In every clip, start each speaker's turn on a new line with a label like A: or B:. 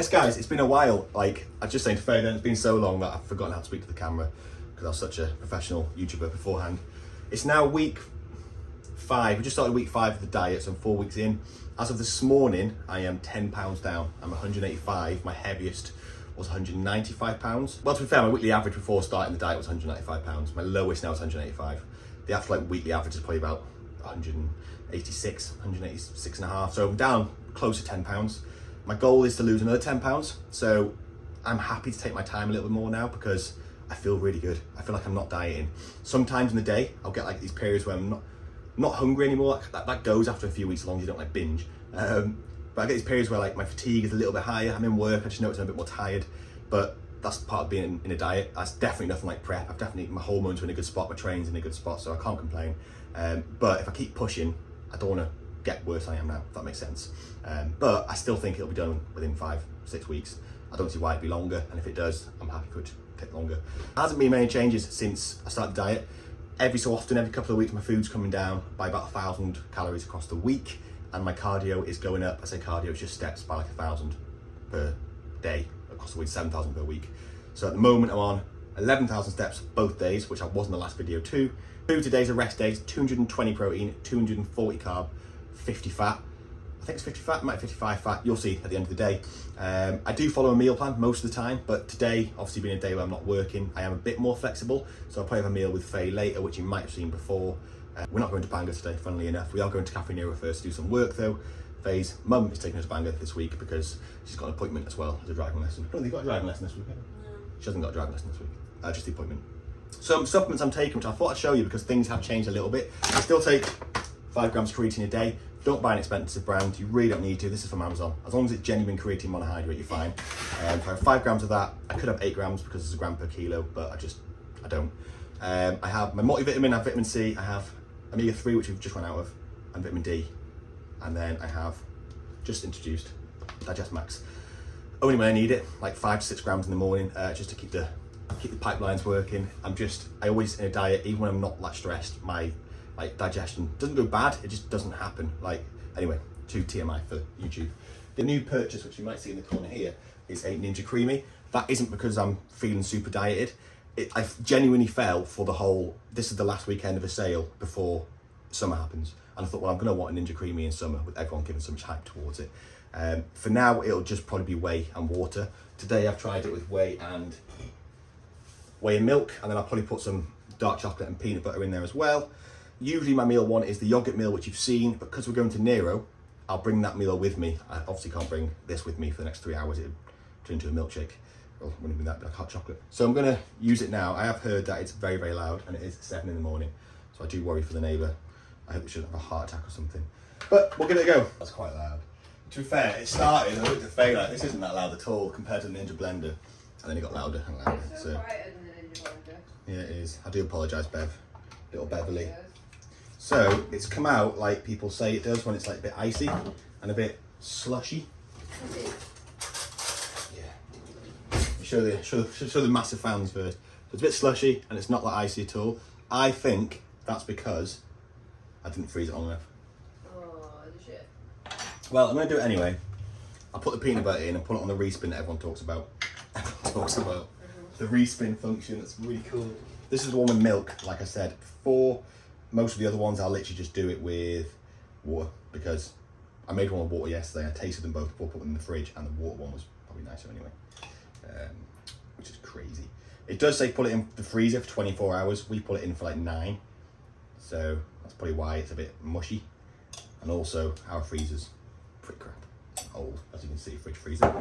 A: Yes guys, it's been a while. Like, I was just saying to Faye, it's been so long that I've forgotten how to speak to the camera because I was such a professional YouTuber beforehand. It's now week 5. We just started week 5 of the diet, so I'm 4 weeks in. As of this morning, I am 10 pounds down. I'm 185. My heaviest was 195 pounds. Well, to be fair, my weekly average before starting the diet was 195 pounds. My lowest now is 185. The actual weekly average is probably about 186, 186 and a half. So I'm down close to 10 pounds. My goal is to lose another 10 pounds. So I'm happy to take my time a little bit more now because I feel really good. I feel like I'm not dieting. Sometimes in the day, I'll get like these periods where I'm not hungry anymore. That goes after a few weeks, as long as you don't like binge. But I get these periods where like my fatigue is a little bit higher. I'm in work, I just notice I'm a bit more tired. But that's part of being in a diet. That's definitely nothing like prep. My hormones are in a good spot, my training's in a good spot, so I can't complain. But if I keep pushing, I don't want to get worse than I am now, if that makes sense. But I still think it'll be done within 5-6 weeks. I don't see why it'd be longer, and if it does, I'm happy for it to take longer. There hasn't been many changes since I started the diet. Every so often, every couple of weeks, my food's coming down by about 1,000 calories across the week, and my cardio is going up. I say cardio, it's just steps by like 1,000 per day across the week, 7,000 per week. So at the moment, I'm on 11,000 steps both days, which I was in the last video too. 2 today's are rest days, 220 protein, 240 carb, 50 fat. I think it's 50 fat, might be 55 fat, you'll see at the end of the day. I do follow a meal plan most of the time, but today, obviously being a day where I'm not working, I am a bit more flexible. So I'll probably have a meal with Faye later, which you might have seen before. We're not going to Bangor today, funnily enough. We are going to Cafe Nero first to do some work though. Faye's mum is taking us to Bangor this week because she's got an appointment as well as a driving lesson. I don't think you've got a driving lesson this week, have you? No. She hasn't got a driving lesson this week, just the appointment. Some supplements I'm taking, which I thought I'd show you because things have changed a little bit. I still take 5 grams creatine a day. Don't buy an expensive brand, you really don't need to. This is from Amazon. As long as it's genuine creatine monohydrate, you're fine. If I have 5 grams of that, I could have 8 grams because it's a gram per kilo, but I don't. I have my multivitamin, I have vitamin C, I have omega-3, which we've just run out of, and vitamin D. And then I have just introduced Digest Max. Only when I need it, like 5 to 6 grams in the morning, just to keep the pipelines working. I always in a diet, even when I'm not that stressed, my digestion doesn't go bad, it just doesn't happen. Anyway, to TMI for YouTube. The new purchase, which you might see in the corner here, is a Ninja Creamy. That isn't because I'm feeling super dieted. I genuinely fell for this is the last weekend of a sale before summer happens. And I thought, well, I'm gonna want a Ninja Creamy in summer with everyone giving so much hype towards it. For now, it'll just probably be whey and water. Today I've tried it with whey and milk, and then I'll probably put some dark chocolate and peanut butter in there as well. Usually my meal 1 is the yogurt meal, which you've seen, but because we're going to Nero, I'll bring that meal with me. I obviously can't bring this with me for the next 3 hours. It would turn into a milkshake. Well, wouldn't be that, like hot chocolate. So I'm gonna use it now. I have heard that it's very, very loud, and it is 7 in the morning. So I do worry for the neighbour. I hope we shouldn't have a heart attack or something. But we'll give it a go. That's quite loud. To be fair, it started, and I looked at Faye like, this isn't that loud at all compared to the Ninja Blender. And then it got louder and louder.
B: It's so quieter than the Ninja Blender.
A: Yeah, it is. I do apologise, Bev. Little Beverly. So it's come out like people say it does when it's like a bit icy and a bit slushy. Yeah. Show the massive fans first. So it's a bit slushy and it's not like icy at all. I think that's because I didn't freeze it long enough.
B: Oh, the shit.
A: Well, I'm gonna do it anyway. I'll put the peanut butter in and put it on the respin that everyone talks about. The respin function, that's really cool. This is the one with milk, like I said before. Most of the other ones, I'll literally just do it with water because I made one with water yesterday. I tasted them both before putting them in the fridge, and the water one was probably nicer anyway, which is crazy. It does say put it in the freezer for 24 hours. We put it in for like 9. So that's probably why it's a bit mushy. And also our freezer's pretty crap. It's old, as you can see, fridge freezer.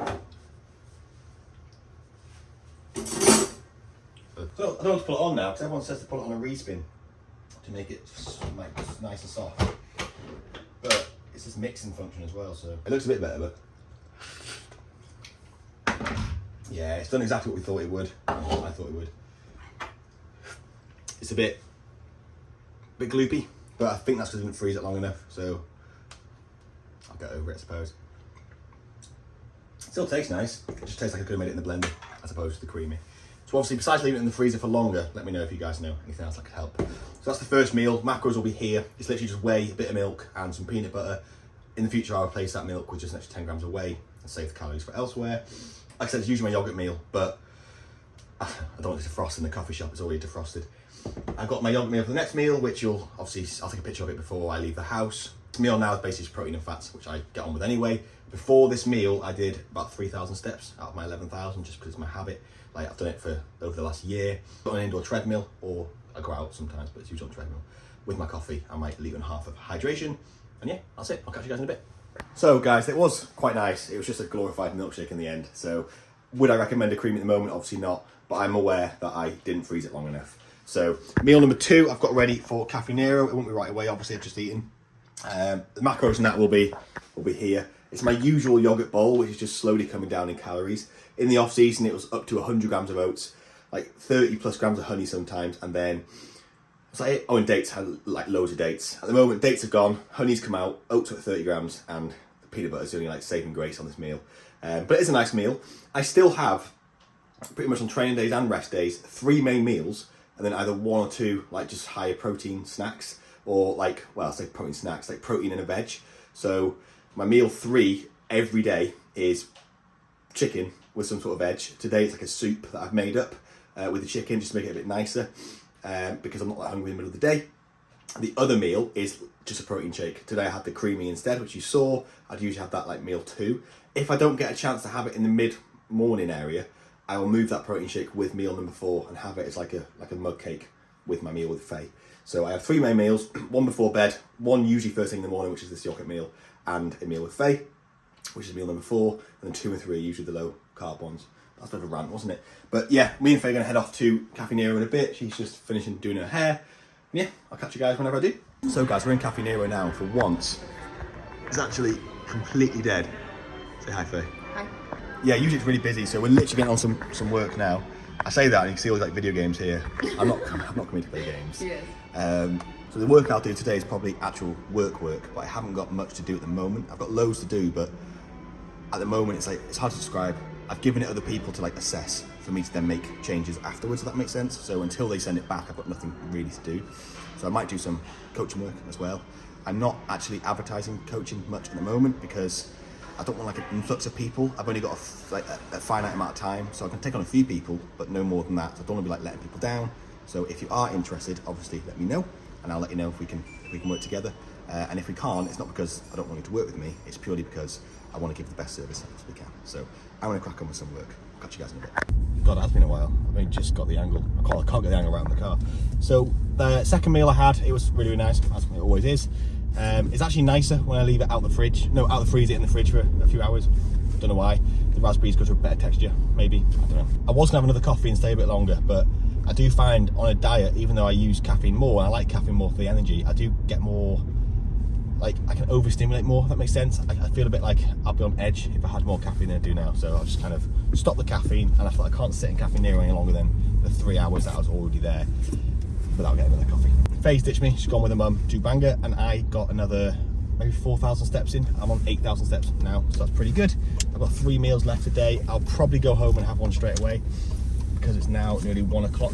A: So I don't want to put it on now because everyone says to put it on a respin to make it nice and soft. But it's this mixing function as well, so it looks a bit better, but yeah, it's done exactly what we thought it would. I thought it would. It's a bit gloopy, but I think that's because I didn't freeze it long enough, so I'll get over it, I suppose. It still tastes nice. It just tastes like I could have made it in the blender as opposed to the creamy. So obviously, besides leaving it in the freezer for longer, let me know if you guys know anything else that could help. So that's the first meal. Macros will be here. It's literally just whey, a bit of milk, and some peanut butter. In the future, I'll replace that milk with just an extra 10 grams of whey and save the calories for elsewhere. Like I said, it's usually my yogurt meal, but I don't want it to frost in the coffee shop. It's already defrosted. I've got my yogurt meal for the next meal, which I'll take a picture of it before I leave the house. The meal now is basically just protein and fats, which I get on with anyway. Before this meal, I did about 3,000 steps out of my 11,000, just because it's my habit. Like, I've done it for over the last year. I've got an indoor treadmill, or I go out sometimes, but it's usually on treadmill. With my coffee and my 1.5 litres of hydration. And yeah, that's it. I'll catch you guys in a bit. So guys, it was quite nice. It was just a glorified milkshake in the end. So would I recommend a cream at the moment? Obviously not, but I'm aware that I didn't freeze it long enough. So meal number 2, I've got ready for Caffè Nero. It won't be right away, obviously I've just eaten. The macros and that will be here. It's my usual yogurt bowl, which is just slowly coming down in calories. In the off season, it was up to 100 grams of oats, like 30 plus grams of honey sometimes, and then it's like, and dates, had like loads of dates. At the moment, dates have gone, honey's come out, oats are at 30 grams, and the peanut butter is only like saving grace on this meal. But it is a nice meal. I still have, pretty much on training days and rest days, 3 main meals, and then either 1 or 2 like just higher protein snacks, or like, well, I say protein snacks, like protein and a veg. So my meal 3 every day is chicken with some sort of veg. Today it's like a soup that I've made up with the chicken, just to make it a bit nicer, because I'm not that hungry in the middle of the day. The other meal is just a protein shake. Today I had the creamy instead, which you saw. I'd usually have that like meal 2. If I don't get a chance to have it in the mid-morning area, I will move that protein shake with meal number 4 and have it as like a mug cake with my meal with Faye. So I have 3 main meals, 1 before bed, 1 usually first thing in the morning, which is this yogurt meal, and a meal with Faye, which is meal number 4, and then 2 and 3 are usually the low carb ones. That's a bit of a rant, wasn't it? But yeah, me and Faye are going to head off to Caffè Nero in a bit. She's just finishing doing her hair. And yeah, I'll catch you guys whenever I do. So guys, we're in Caffè Nero now. For once, it's actually completely dead. Say hi, Faye.
B: Hi.
A: Yeah, usually it's really busy, so we're literally getting on some work now. I say that and you can see all these like video games here. I'm not coming to play games.
B: Yes.
A: So the work I'll do today is probably actual work, but I haven't got much to do at the moment. I've got loads to do, but at the moment it's hard to describe. I've given it other people to like assess for me to then make changes afterwards, if that makes sense. So until they send it back, I've got nothing really to do. So I might do some coaching work as well. I'm not actually advertising coaching much at the moment because I don't want like an influx of people. I've only got a finite amount of time, so I can take on a few people, but no more than that. So I don't want to be like letting people down. So if you are interested, obviously let me know, and I'll let you know if we can work together. And if we can't, it's not because I don't want you to work with me. It's purely because I want to give the best service as we can. So I'm going to crack on with some work. I'll catch you guys in a bit. God, it has been a while. I've only just got the angle. I can't get the angle around the car. So the second meal I had, it was really, really nice, as it always is. It's actually nicer when I leave it out the freezer, in the fridge for a few hours. Don't know why. The raspberries go to a better texture, maybe. I don't know. I was going to have another coffee and stay a bit longer, but I do find on a diet, even though I use caffeine more, and I like caffeine more for the energy, I do get more, like, I can overstimulate more, if that makes sense. I feel a bit like I'll be on edge if I had more caffeine than I do now. So I'll just kind of stop the caffeine, and I feel like I can't sit in Caffè Nero any longer than the 3 hours that I was already there without getting another coffee. Faye's ditched me, she's gone with her mum to Bangor, and I got another maybe 4,000 steps in. I'm on 8,000 steps now, so that's pretty good. I've got 3 meals left today. I'll probably go home and have one straight away because it's now nearly 1 o'clock.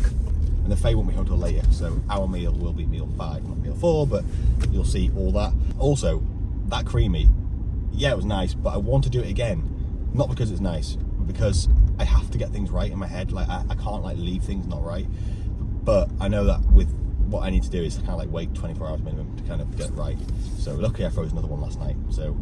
A: And the Faye won't be home till later, so our meal will be meal 5, not meal 4, but you'll see all that. Also, that creamy, yeah, it was nice, but I want to do it again. Not because it's nice, but because I have to get things right in my head. Like, I can't like leave things not right. But I know that with what I need to do is kind of like wait 24 hours minimum to kind of get it right. So luckily I froze another one last night. So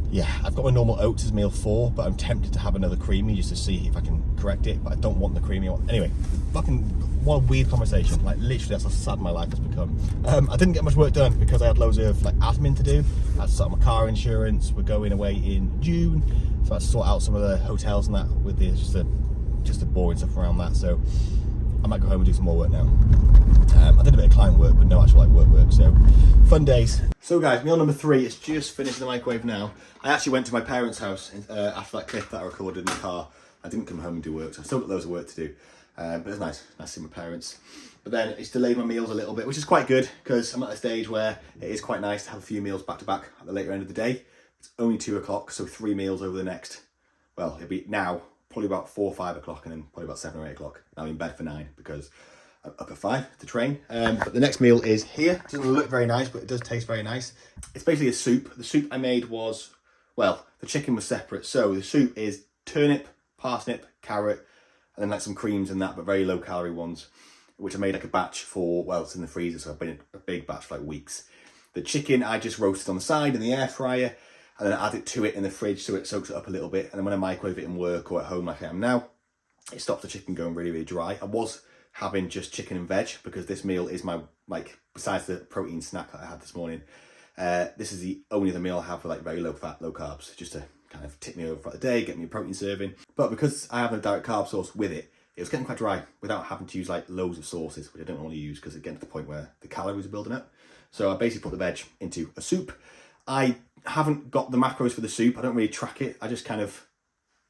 A: yeah, I've got my normal oats as meal 4, but I'm tempted to have another creamy just to see if I can correct it, but I don't want the creamy one. Anyway, fucking what a weird conversation. Like, literally that's how sad my life has become. I didn't get much work done because I had loads of like admin to do. I had to sort out my car insurance. We're going away in June, so I had to sort out some of the hotels and that with the just the boring stuff around that. So I might go home and do some more work now. I did a bit of client work, but no actual like work, so fun days. So guys, meal number 3 is just finished in the microwave now. I actually went to my parents' house after that clip that I recorded in the car. I didn't come home and do work, so I've still got loads of work to do. But it's nice to see my parents. But then it's delayed my meals a little bit, which is quite good because I'm at a stage where it is quite nice to have a few meals back to back at the later end of the day. It's only 2 o'clock, so 3 meals over the next, well, it'll be now probably about 4 or 5 o'clock, and then probably about 7 or 8 o'clock. I'm in bed for 9 because I'm up at 5 to train. But the next meal is here. It doesn't look very nice, but it does taste very nice. It's basically a soup. The soup I made was Well, the chicken was separate. So the soup is turnip, parsnip, carrot, and then like some creams and that, but very low calorie ones, which I made like a batch for, well, it's in the freezer, so I've been in a big batch for like weeks. The chicken I just roasted on the side in the air fryer, and then I add it to it in the fridge so it soaks it up a little bit. And then when I microwave it in work or at home like I am now, it stops the chicken going really, really dry. I was having just chicken and veg because this meal is my, like, besides the protein snack that I had this morning, this is the only other meal I have for like very low fat, low carbs, just to kind of tip me over for the day, get me a protein serving. But because I have a direct carb sauce with it, it was getting quite dry without having to use like loads of sauces, which I don't want to use because it's getting to the point where the calories are building up. So I basically put the veg into a soup. I haven't got the macros for the soup. I don't really track it. I just kind of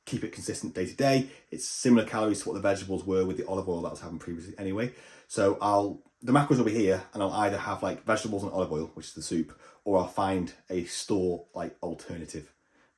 A: keep it consistent day to day. It's similar calories to what the vegetables were with the olive oil that I was having previously anyway. So the macros will be here, and I'll either have like vegetables and olive oil, which is the soup, or I'll find a store like alternative,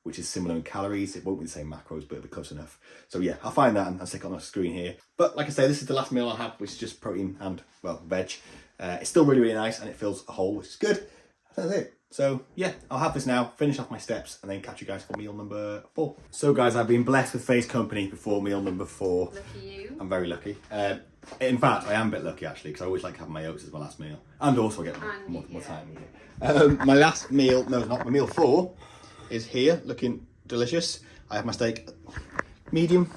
A: which is similar in calories. It won't be the same macros, but it'll be close enough. So yeah, I'll find that and I'll stick it on the screen here. But like I say, this is the last meal I'll have, which is just protein and, well, veg. It's still really, really nice, and it fills a hole, which is good. That's it. So yeah, I'll have this now, finish off my steps, and then catch you guys for meal number 4. So guys, I've been blessed with Faye's company before meal number 4.
B: Lucky you.
A: I'm very lucky. In fact, I am a bit lucky actually, because I always like having my oats as my last meal. And also I get more time with it. My last meal, no, not my meal 4, is here, looking delicious. I have my steak medium,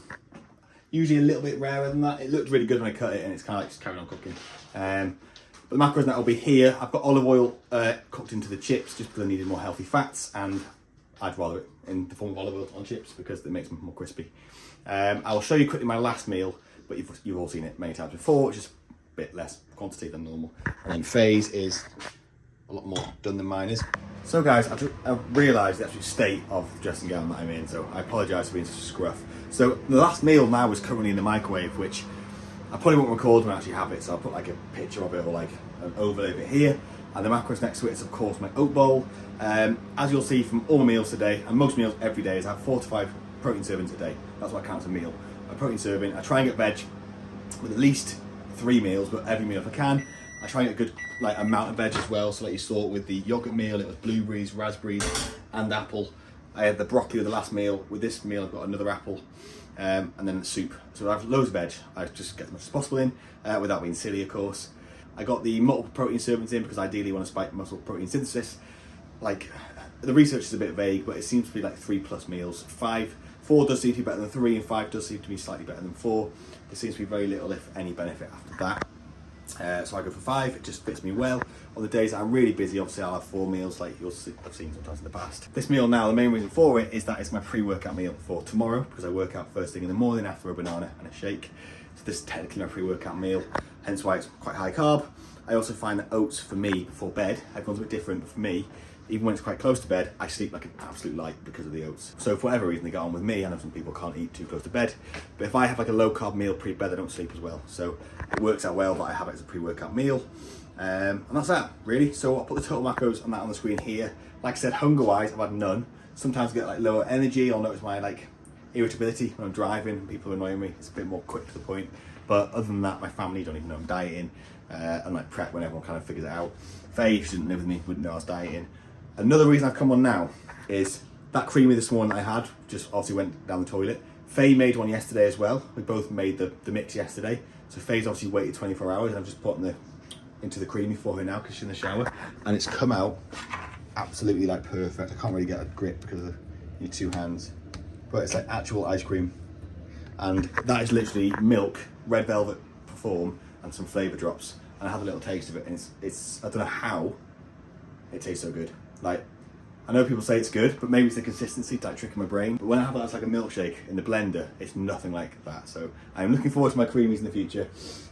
A: usually a little bit rarer than that. It looked really good when I cut it, and it's kind of like just carrying on cooking. But the macros and that will be here. I've got olive oil cooked into the chips just because I needed more healthy fats, and I'd rather it in the form of olive oil on chips because it makes them more crispy. I'll show you quickly my last meal, but you've all seen it many times before. It's just a bit less quantity than normal. And then Faye's is a lot more done than mine is. So guys, I've realised the actual state of the dressing gown that I'm in, so I apologise for being such a scruff. So the last meal now is currently in the microwave, which I probably won't record when I actually have it, so I'll put like a picture of it or like an overlay of it here. And the macros next to it is of course my oat bowl. As you'll see from all my meals today, and most meals every day, is I have 4 to 5 protein servings a day. That's what counts a meal. A protein serving. I try and get veg with at least 3 meals, but every meal if I can. I try and get a good like amount of veg as well. So like you saw with the yogurt meal, it was blueberries, raspberries, and apple. I had the broccoli with the last meal. With this meal, I've got another apple, and then the soup. So I have loads of veg. I just get as much as possible in, without being silly, of course. I got the multiple protein servings in because ideally you want to spike muscle protein synthesis. Like, the research is a bit vague, but it seems to be like 3+ meals. 4 does seem to be better than 3, and 5 does seem to be slightly better than 4. There seems to be very little, if any, benefit after that. So I go for 5, it just fits me well. On the days that I'm really busy, obviously I'll have 4 meals like I've seen sometimes in the past. This meal now, the main reason for it is that it's my pre-workout meal for tomorrow, because I work out first thing in the morning after a banana and a shake. So this is technically my pre-workout meal, hence why it's quite high carb. I also find that oats for me before bed, everyone's a bit different, but for me, even when it's quite close to bed, I sleep like an absolute light because of the oats. So for whatever reason they get on with me. I know some people can't eat too close to bed, but if I have like a low carb meal pre-bed, I don't sleep as well. So it works out well that I have it as a pre-workout meal. And that's that, really. So I'll put the total macros on that on the screen here. Like I said, hunger-wise, I've had none. Sometimes I get like lower energy. I'll notice my like irritability when I'm driving and people annoy me. It's a bit more quick to the point. But other than that, my family don't even know I'm dieting. And like prep when everyone kind of figures it out. Faye, if she didn't live with me, wouldn't know I was dieting. Another reason I've come on now is that creamy this morning I had, just obviously went down the toilet. Faye made one yesterday as well. We both made the mix yesterday. So Faye's obviously waited 24 hours and I've just put into the creamy for her now because she's in the shower. And it's come out absolutely like perfect. I can't really get a grip because of your 2 hands. But it's like actual ice cream. And that is literally milk, red velvet form, and some flavour drops. And I had a little taste of it, and it's I don't know how it tastes so good. Like, I know people say it's good, but maybe it's the consistency like tricking my brain. But when I have that as like a milkshake in the blender, it's nothing like that. So I'm looking forward to my creamies in the future.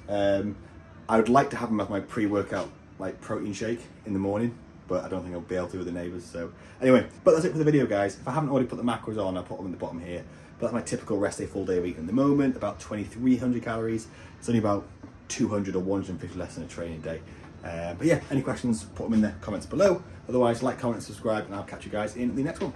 A: I would like to have them as my pre-workout like protein shake in the morning, but I don't think I'll be able to with the neighbours. So anyway, but that's it for the video, guys. If I haven't already put the macros on, I'll put them in the bottom here. But that's my typical rest day, full day of eating at the moment. About 2,300 calories. It's only about 200 or 150 less than a training day. But yeah, any questions, put them in the comments below. Otherwise, like, comment, subscribe, and I'll catch you guys in the next one.